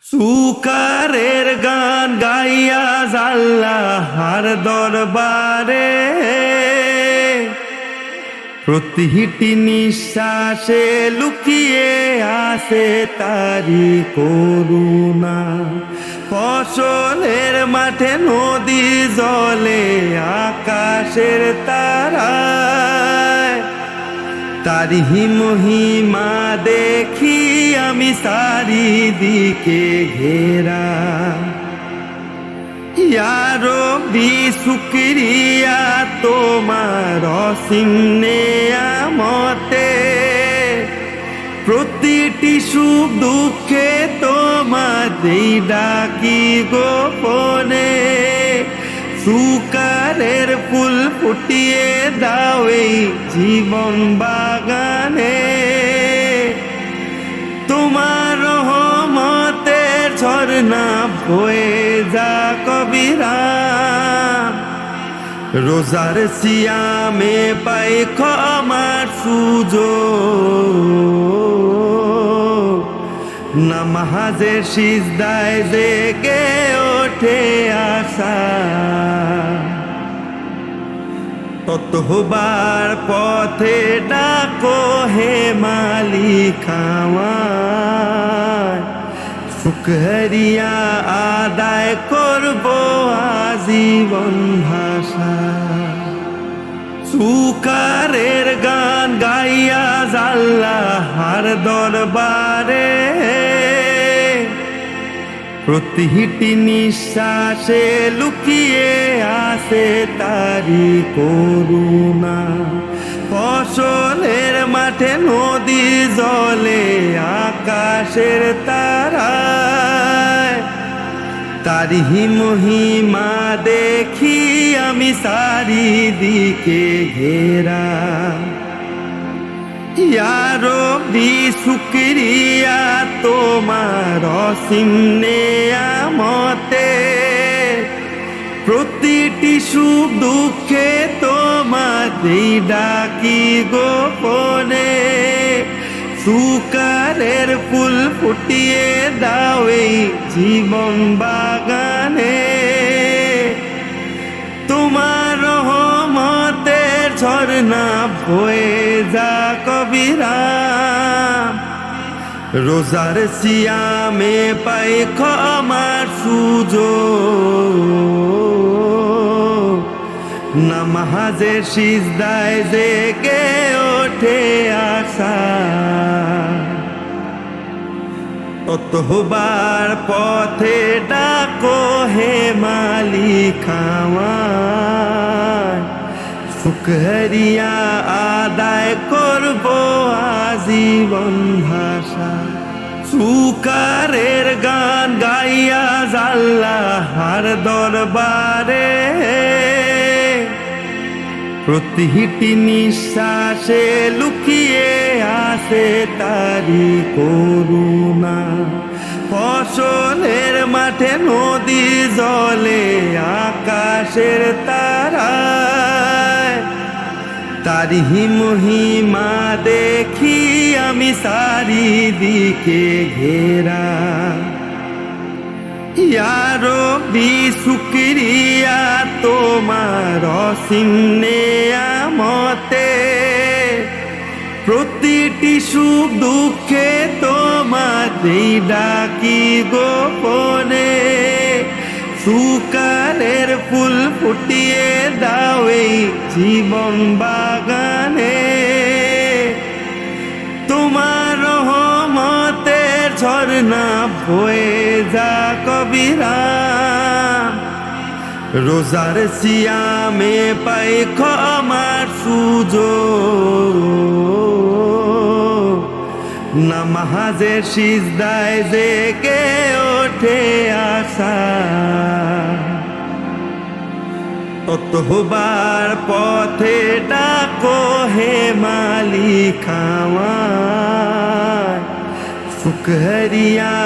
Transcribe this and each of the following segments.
সুকারের গান গাইয়া আল্লাহর দরবারে প্রতিটি নিঃশ্বাসে লুকিয়ে আছে তারি করুণা। ফসলের মাঠে নদী জলে আকাশের তারায় তারি মহিমা দেখি আমি চারিদিকে ঘেরা। ইয়া রব্বি শুকরিয়া তোমার অসীম নেয়ামতে, প্রতিটি সুখ দুঃখে তোমাতেই ডাকি গোপনে। সুকারের ফুল ফুটিয়ে দাও এই জীবন বাগানে, তোমার রহমতের ঝরনা বয়ে যা কবিরাম। রোজার সিয়ামে পাই ক্ষমার সুযোগ, নামাজের সিজদায় জেগে ওঠে আশা। ততবার পথে ডাকো হে মালিক আমায়, শুকরিয়া আদায় করব আজীবন ভাষা। সুকারের গান গাইয়া আল্লাহর দরবারে প্রতিটি নিঃশ্বাসে লুকিয়ে আছে তারি করুণা। ফসলের মাঠে নদী জলে আকাশের তারায় তারি মহিমা দেখি আমি চারিদিকে ঘেরা। ইয়া রব্বি শুকরিয়া তোমার অসীম নেয়ামতে, প্রতিটি সুখ দুঃখে তোমাতেই ডাকি গোপনে। সুকারের ফুল ফুটিয়ে দাও এই জীবন বাগানে, তোমার রহমতের ঝরনা বয়ে যা কবিরাম। রোজার সিয়ামে পাই ক্ষমার সুযোগ, নামাজের সিজদায় জেগে ওঠে আশা। ততবার পথে ডাকো হে মালিক আমায়, শুকরিয়া আদায় করব আজীবন ভাষা। সুকারের গান গাইয়া আল্লাহর দরবারে প্রতিটি নিঃশ্বাসে লুকিয়ে আছে তারি করুণা। ফসলের মাঠে নদী জলে আকাশের তারায় তারি মহিমা দেখি আমি চারিদিকে ঘেরা। ইয়া রব্বি শুকরিয়া তোমার অসীম নেয়ামতে, প্রতিটি সুখ দুঃখে তোমাতেই ডাকি গোপনে। সুকারের ফুল ফুটিয়ে দাও এই জীবন বাগানে, তোমার রহমতের ঝরনা বয়ে যা কবিরাম। রোজার সিয়ামে পাই ক্ষমার সুযোগ, নামাজের সিজদায় জেগে ওঠে আশা। ততবার পথে ডাকো হে মালিক আমায়, শুকরিয়া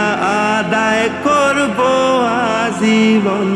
আদায় করব আজীবন।